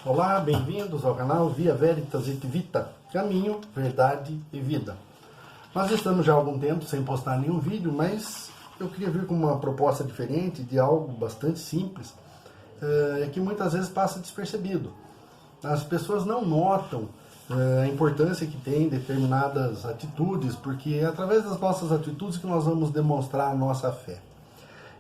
Olá, bem-vindos ao canal Via Veritas et Vita, Caminho, Verdade e Vida. Nós estamos já há algum tempo sem postar nenhum vídeo, mas eu queria vir com uma proposta diferente de algo bastante simples, que muitas vezes passa despercebido. As pessoas não notam a importância que tem determinadas atitudes, porque é através das nossas atitudes que nós vamos demonstrar a nossa fé.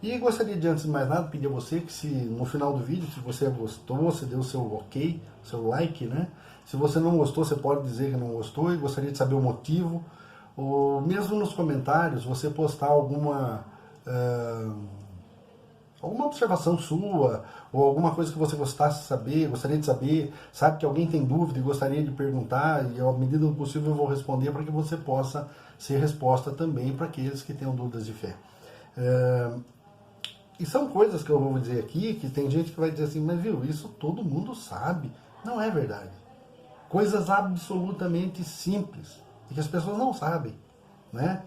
E gostaria de, antes de mais nada, pedir a você que, se no final do vídeo, se você gostou, você deu o seu ok, seu like, né? Se você não gostou, você pode dizer que não gostou e gostaria de saber o motivo. Ou mesmo nos comentários, você postar alguma observação sua, ou alguma coisa que você gostasse de saber, gostaria de saber, sabe que alguém tem dúvida e gostaria de perguntar, e à medida do possível eu vou responder para que você possa ser resposta também para aqueles que tenham dúvidas de fé. E são coisas que eu vou dizer aqui, que tem gente que vai dizer assim, mas viu, isso todo mundo sabe. Não é verdade. Coisas absolutamente simples, e que as pessoas não sabem, né?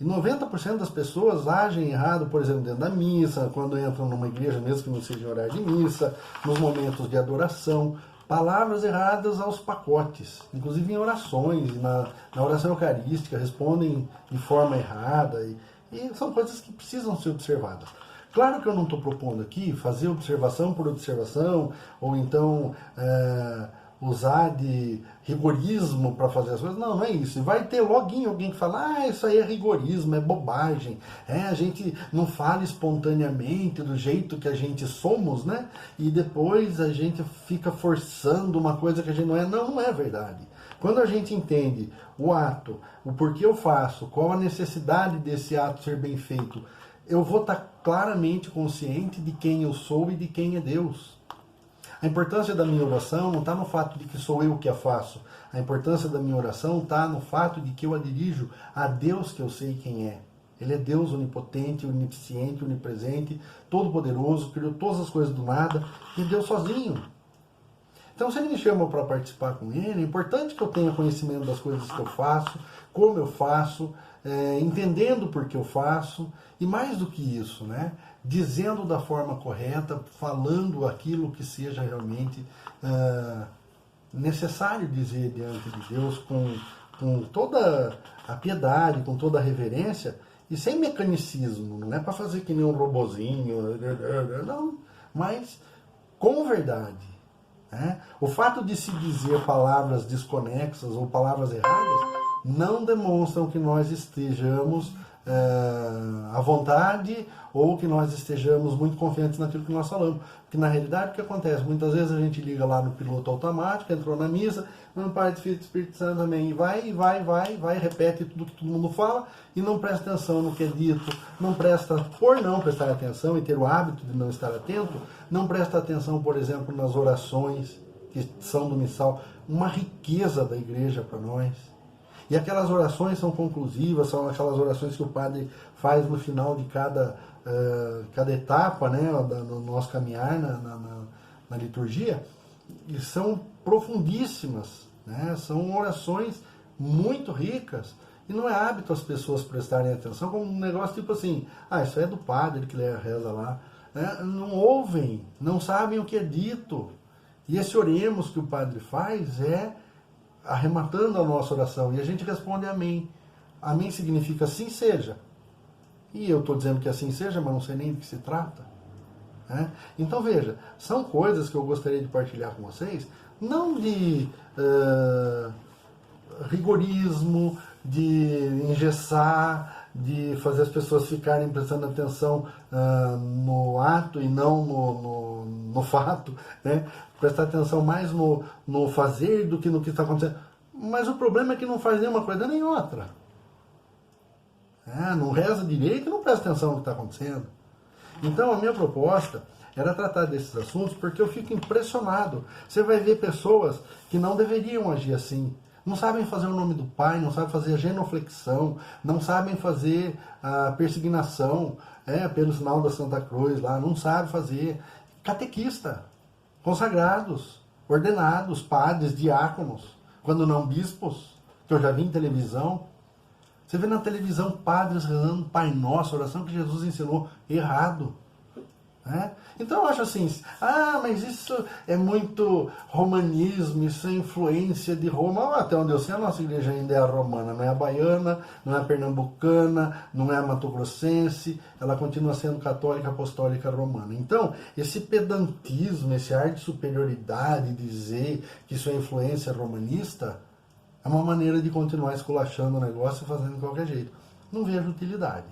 E 90% das pessoas agem errado, por exemplo, dentro da missa, quando entram numa igreja, mesmo que não seja em horário de missa, nos momentos de adoração, palavras erradas aos pacotes, inclusive em orações, na oração eucarística, respondem de forma errada, e são coisas que precisam ser observadas. Claro que eu não estou propondo aqui fazer observação por observação, ou então usar de rigorismo para fazer as coisas. Não, não é isso. E vai ter loguinho alguém que fala, isso aí é rigorismo, é bobagem. A gente não fala espontaneamente do jeito que a gente somos, né? E depois a gente fica forçando uma coisa que a gente não é. Não, não é verdade. Quando a gente entende o ato, o porquê eu faço, qual a necessidade desse ato ser bem feito, eu vou estar claramente consciente de quem eu sou e de quem é Deus. A importância da minha oração não está no fato de que sou eu que a faço. A importância da minha oração está no fato de que eu a dirijo a Deus que eu sei quem é. Ele é Deus onipotente, onisciente, onipresente, todo-poderoso, criou todas as coisas do nada e Deus sozinho. Então, se ele me chama para participar com ele, é importante que eu tenha conhecimento das coisas que eu faço, como eu faço, entendendo por que eu faço, e mais do que isso, né? Dizendo da forma correta, falando aquilo que seja realmente necessário dizer diante de Deus, com toda a piedade, com toda a reverência, e sem mecanicismo, não é para fazer que nem um robozinho, não, mas com verdade. O fato de se dizer palavras desconexas ou palavras erradas não demonstram que nós estejamos à vontade ou que nós estejamos muito confiantes naquilo que nós falamos. Porque na realidade o que acontece? Muitas vezes a gente liga lá no piloto automático, entrou na missa, no Pai, do Filho e do Espírito Santo também, e vai, repete tudo que todo mundo fala e não presta atenção no que é dito, não presta, por não prestar atenção e ter o hábito de não estar atento, não presta atenção, por exemplo, nas orações que são do missal, uma riqueza da igreja para nós. E aquelas orações são conclusivas, são aquelas orações que o padre faz no final de cada etapa, né, no nosso caminhar na liturgia, e são profundíssimas, né, são orações muito ricas, e não é hábito as pessoas prestarem atenção como um negócio tipo assim, isso é do padre que reza lá, não ouvem, não sabem o que é dito, e esse oremos que o padre faz arrematando a nossa oração, e a gente responde amém. Amém significa assim seja. E eu estou dizendo que assim seja, mas não sei nem do que se trata. Então veja, são coisas que eu gostaria de partilhar com vocês, não de rigorismo, de engessar, de fazer as pessoas ficarem prestando atenção no ato e não no fato, né? Prestar atenção mais no fazer do que no que está acontecendo. Mas o problema é que não faz nenhuma coisa nem outra. Não reza direito e não presta atenção no que está acontecendo. Então a minha proposta era tratar desses assuntos porque eu fico impressionado. Você vai ver pessoas que não deveriam agir assim. Não sabem fazer o nome do Pai, não sabem fazer a genuflexão, não sabem fazer a persignação pelo sinal da Santa Cruz lá, não sabem fazer. Catequista, consagrados, ordenados, padres, diáconos, quando não bispos, que eu já vi em televisão. Você vê na televisão padres rezando Pai Nosso, oração que Jesus ensinou errado. Né? Então eu acho assim, mas isso é muito romanismo, isso é influência de Roma. Até onde eu sei, a nossa igreja ainda é a romana, não é a baiana, não é a pernambucana, não é a mato-grossense, ela continua sendo católica, apostólica, romana. Então, esse pedantismo, esse ar de superioridade, dizer que isso é influência romanista, é uma maneira de continuar esculachando o negócio e fazendo de qualquer jeito. Não vejo utilidade.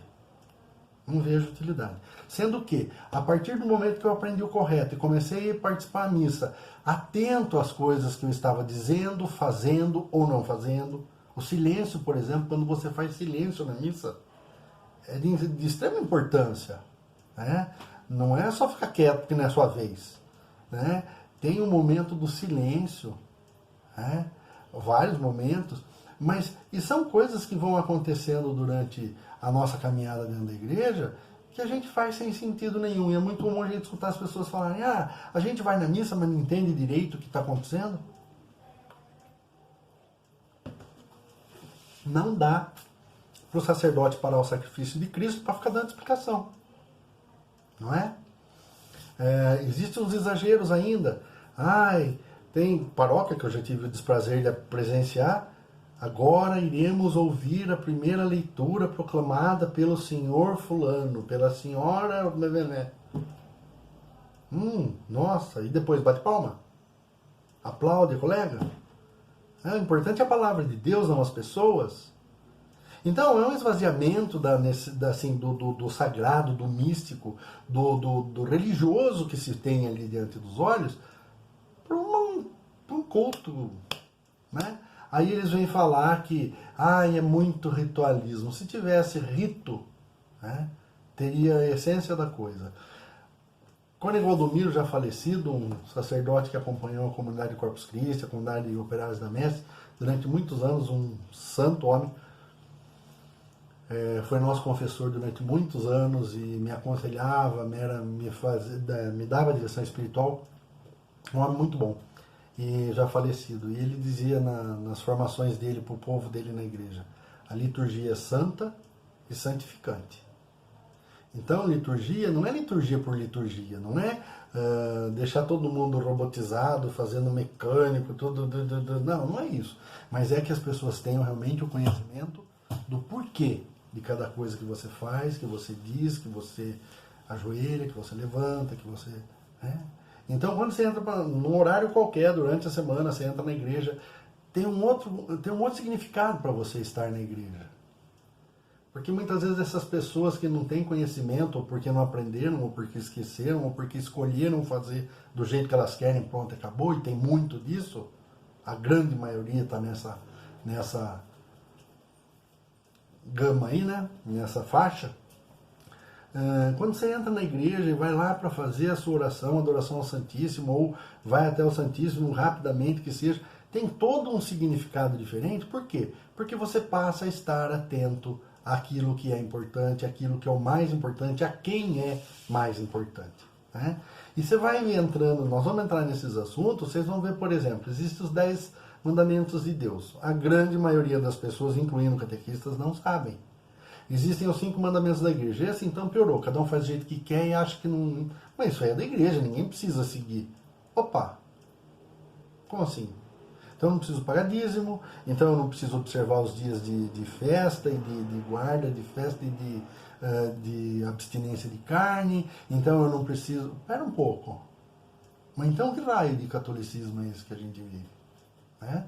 Não vejo utilidade. Sendo que, a partir do momento que eu aprendi o correto e comecei a participar da missa, atento às coisas que eu estava dizendo, fazendo ou não fazendo, o silêncio, por exemplo, quando você faz silêncio na missa, é de extrema importância. Né? Não é só ficar quieto porque não é a sua vez. Né? Tem um momento do silêncio, né? Vários momentos, mas e são coisas que vão acontecendo durante a nossa caminhada dentro da igreja que a gente faz sem sentido nenhum. E é muito comum a gente escutar as pessoas falarem: a gente vai na missa, mas não entende direito o que está acontecendo. Não dá para o sacerdote parar o sacrifício de Cristo para ficar dando explicação. Não é? Existem uns exageros ainda. Tem paróquia que eu já tive o desprazer de presenciar. Agora iremos ouvir a primeira leitura proclamada pelo senhor fulano, pela senhora Bebené. Nossa, e depois bate palma? Aplaude, colega? O importante é a palavra de Deus, não as pessoas. Então é um esvaziamento do sagrado, do místico, do religioso que se tem ali diante dos olhos, para um culto, né? Aí eles vêm falar que é muito ritualismo. Se tivesse rito, né, teria a essência da coisa. Cônego Valdomiro, já falecido, um sacerdote que acompanhou a comunidade de Corpus Christi, a comunidade de Operários da Messe, durante muitos anos, um santo homem, foi nosso confessor durante muitos anos e me aconselhava, me dava direção espiritual. Um homem muito bom. E já falecido. E ele dizia nas formações dele para o povo dele na igreja: a liturgia é santa e santificante. Então, liturgia não é liturgia por liturgia, não é deixar todo mundo robotizado, fazendo mecânico, tudo. Não é isso. Mas é que as pessoas tenham realmente o conhecimento do porquê de cada coisa que você faz, que você diz, que você ajoelha, que você levanta, que você... Né? Então, quando você entra num horário qualquer durante a semana, você entra na igreja, tem um outro significado para você estar na igreja. Porque muitas vezes essas pessoas que não têm conhecimento, ou porque não aprenderam, ou porque esqueceram, ou porque escolheram fazer do jeito que elas querem, pronto, acabou, e tem muito disso, a grande maioria está nessa gama aí, né? Nessa faixa. Quando você entra na igreja e vai lá para fazer a sua oração, adoração ao Santíssimo, ou vai até o Santíssimo rapidamente que seja, tem todo um significado diferente. Por quê? Porque você passa a estar atento àquilo que é importante, àquilo que é o mais importante, a quem é mais importante. Né? E você vai entrando, nós vamos entrar nesses assuntos, vocês vão ver, por exemplo, existem os 10 mandamentos de Deus. A grande maioria das pessoas, incluindo catequistas, não sabem. Existem os 5 mandamentos da igreja. E assim, então piorou. Cada um faz do jeito que quer e acha que não... Mas isso aí é da igreja, ninguém precisa seguir. Opa! Como assim? Então eu não preciso pagar dízimo, então eu não preciso observar os dias de festa e de guarda, de festa e de abstinência de carne, então eu não preciso... Espera um pouco. Mas então que raio de catolicismo é esse que a gente vive? Né?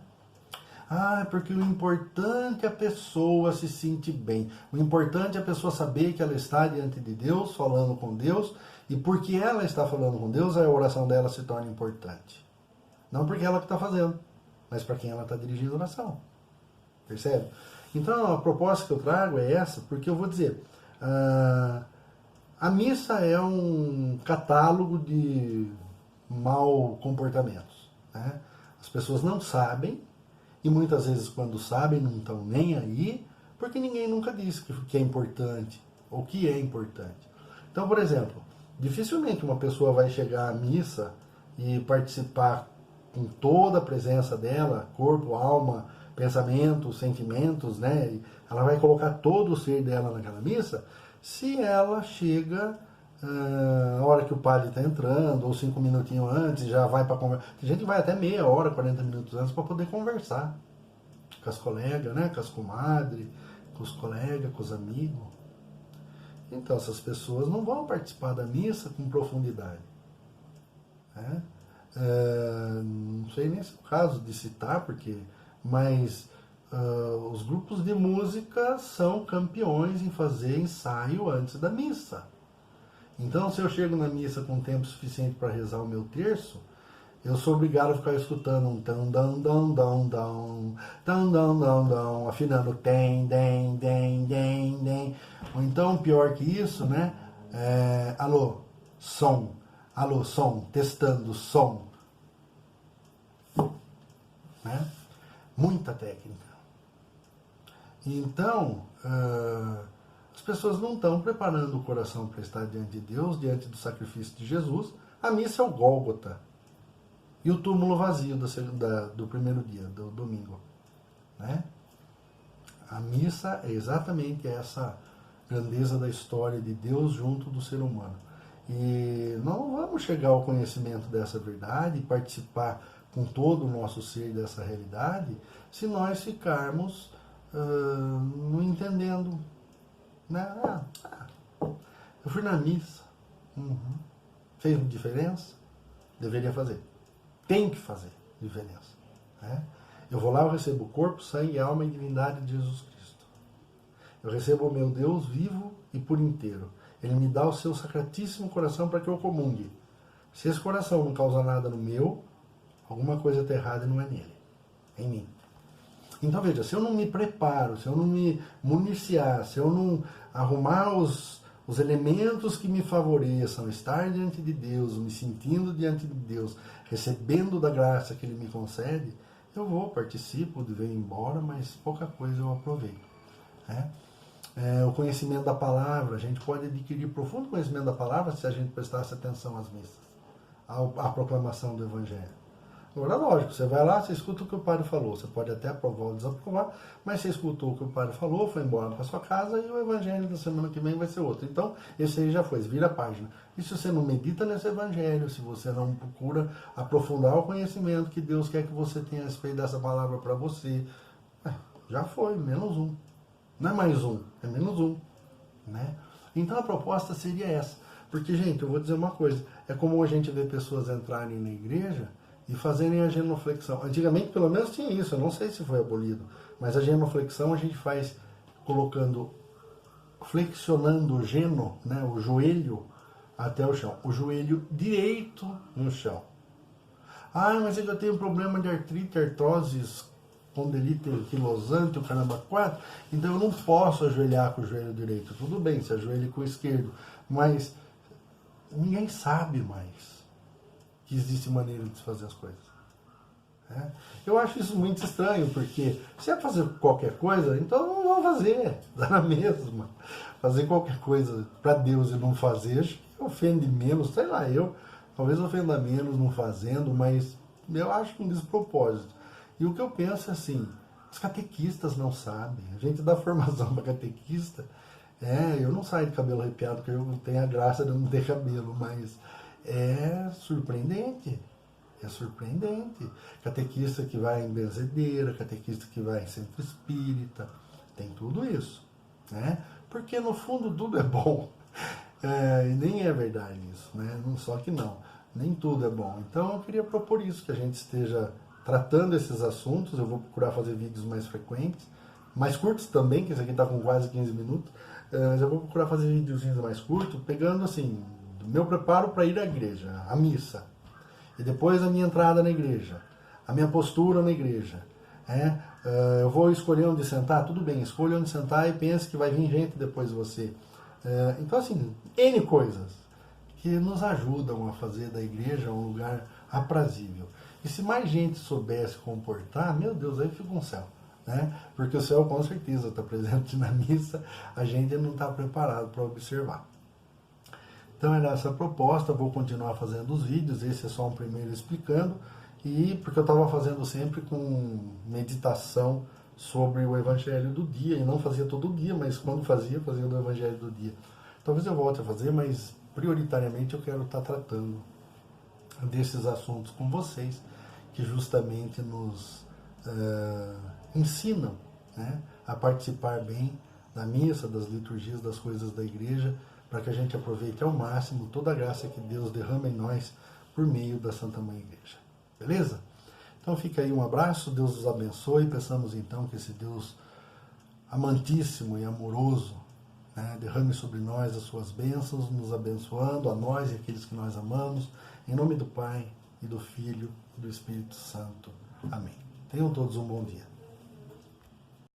Porque o importante é a pessoa se sentir bem. O importante é a pessoa saber que ela está diante de Deus, falando com Deus, e porque ela está falando com Deus, a oração dela se torna importante. Não porque ela que está fazendo, mas para quem ela está dirigindo a oração. Percebe? Então a proposta que eu trago é essa, porque eu vou dizer, a missa é um catálogo de mau comportamentos. Né? As pessoas não sabem, e muitas vezes quando sabem não estão nem aí, porque ninguém nunca disse que é importante, ou que é importante. Então, por exemplo, dificilmente uma pessoa vai chegar à missa e participar com toda a presença dela, corpo, alma, pensamentos, sentimentos, né? Ela vai colocar todo o ser dela naquela missa, se ela chega a hora que o padre está entrando, ou 5 minutinhos antes, já vai para conversar. Tem gente que vai até meia hora, 40 minutos antes para poder conversar com as colegas, né? Com as comadres, com os colegas, com os amigos. Então essas pessoas não vão participar da missa com profundidade. Né? Não sei nem se é o caso de citar, mas os grupos de música são campeões em fazer ensaio antes da missa. Então, se eu chego na missa com tempo suficiente para rezar o meu terço, eu sou obrigado a ficar escutando um tão dão dão dão dão dão dão dão dão, afinando tem dem dem dem dem. Ou então, pior que isso, né? Alô, som. Alô, som. Testando, som. Né? Muita técnica. Então, as pessoas não estão preparando o coração para estar diante de Deus, diante do sacrifício de Jesus. A missa é o Gólgota. E o túmulo vazio do primeiro dia, do domingo. Né? A missa é exatamente essa grandeza da história de Deus junto do ser humano. E não vamos chegar ao conhecimento dessa verdade e participar com todo o nosso ser dessa realidade se nós ficarmos não entendendo. Né? Eu fui na missa. Fez diferença? Deveria fazer. Tem que fazer diferença. Né? Eu vou lá, eu recebo o corpo, sangue, alma e divindade de Jesus Cristo. Eu recebo o meu Deus vivo e por inteiro. Ele me dá o seu sacratíssimo coração para que eu comungue. Se esse coração não causa nada no meu, alguma coisa está errada e não é nele, é em mim. Então veja, se eu não me preparo, se eu não me municiar, se eu não arrumar os elementos que me favoreçam, estar diante de Deus, me sentindo diante de Deus, recebendo da graça que Ele me concede, eu vou, participo, venho embora, mas pouca coisa eu aproveito. Né? O conhecimento da palavra, a gente pode adquirir profundo conhecimento da palavra se a gente prestasse atenção às missas, à proclamação do Evangelho. Agora, lógico, você vai lá, você escuta o que o padre falou, você pode até aprovar ou desaprovar, mas você escutou o que o padre falou, foi embora para sua casa e o Evangelho da semana que vem vai ser outro. Então, esse aí já foi, vira a página. E se você não medita nesse Evangelho, se você não procura aprofundar o conhecimento que Deus quer que você tenha a respeito dessa palavra para você, já foi, menos um. Não é mais um, é menos um. Né? Então a proposta seria essa. Porque, gente, eu vou dizer uma coisa, é como a gente vê pessoas entrarem na igreja e fazerem a genuflexão. Antigamente, pelo menos, tinha isso, eu não sei se foi abolido, mas a genuflexão a gente faz flexionando o geno, né, o joelho até o chão, o joelho direito no chão. Mas eu tenho problema de artrite, artrose, condilite anquilosante, o caramba 4, então eu não posso ajoelhar com o joelho direito. Tudo bem, se ajoelhe com o esquerdo, mas ninguém sabe mais que existe maneira de se fazer as coisas. Eu acho isso muito estranho, porque se é fazer qualquer coisa, então não vão fazer, dá na mesma. Fazer qualquer coisa para Deus e não fazer, acho que ofende menos, sei lá, talvez ofenda menos não fazendo, mas eu acho um despropósito. E o que eu penso é assim, os catequistas não sabem, a gente dá formação para catequista, eu não saio de cabelo arrepiado porque eu tenho a graça de não ter cabelo, mas é surpreendente. É surpreendente. Catequista que vai em benzedeira, catequista que vai em centro espírita, tem tudo isso. Né? Porque no fundo tudo é bom. E nem é verdade isso. Né? Só que não. Nem tudo é bom. Então eu queria propor isso, que a gente esteja tratando esses assuntos. Eu vou procurar fazer vídeos mais frequentes, mais curtos também, que esse aqui está com quase 15 minutos. Mas eu vou procurar fazer videozinhos mais curtos, pegando assim, do meu preparo para ir à igreja, à missa. E depois a minha entrada na igreja, a minha postura na igreja. Eu vou escolher onde sentar? Tudo bem, escolha onde sentar e pense que vai vir gente depois de você. Então, assim, N coisas que nos ajudam a fazer da igreja um lugar aprazível. E se mais gente soubesse comportar, meu Deus, aí fica um céu. Né? Porque o céu com certeza está presente na missa, a gente não está preparado para observar. Então era essa a proposta, vou continuar fazendo os vídeos, esse é só um primeiro explicando, e porque eu estava fazendo sempre com meditação sobre o Evangelho do dia, e não fazia todo dia, mas quando fazia do Evangelho do dia. Talvez eu volte a fazer, mas prioritariamente eu quero estar tratando desses assuntos com vocês, que justamente nos ensinam, né, a participar bem da missa, das liturgias, das coisas da igreja, para que a gente aproveite ao máximo toda a graça que Deus derrama em nós por meio da Santa Mãe Igreja. Beleza? Então fica aí um abraço, Deus os abençoe. Peçamos então que esse Deus amantíssimo e amoroso, né, derrame sobre nós as suas bênçãos, nos abençoando, a nós e aqueles que nós amamos, em nome do Pai, e do Filho, e do Espírito Santo. Amém. Tenham todos um bom dia.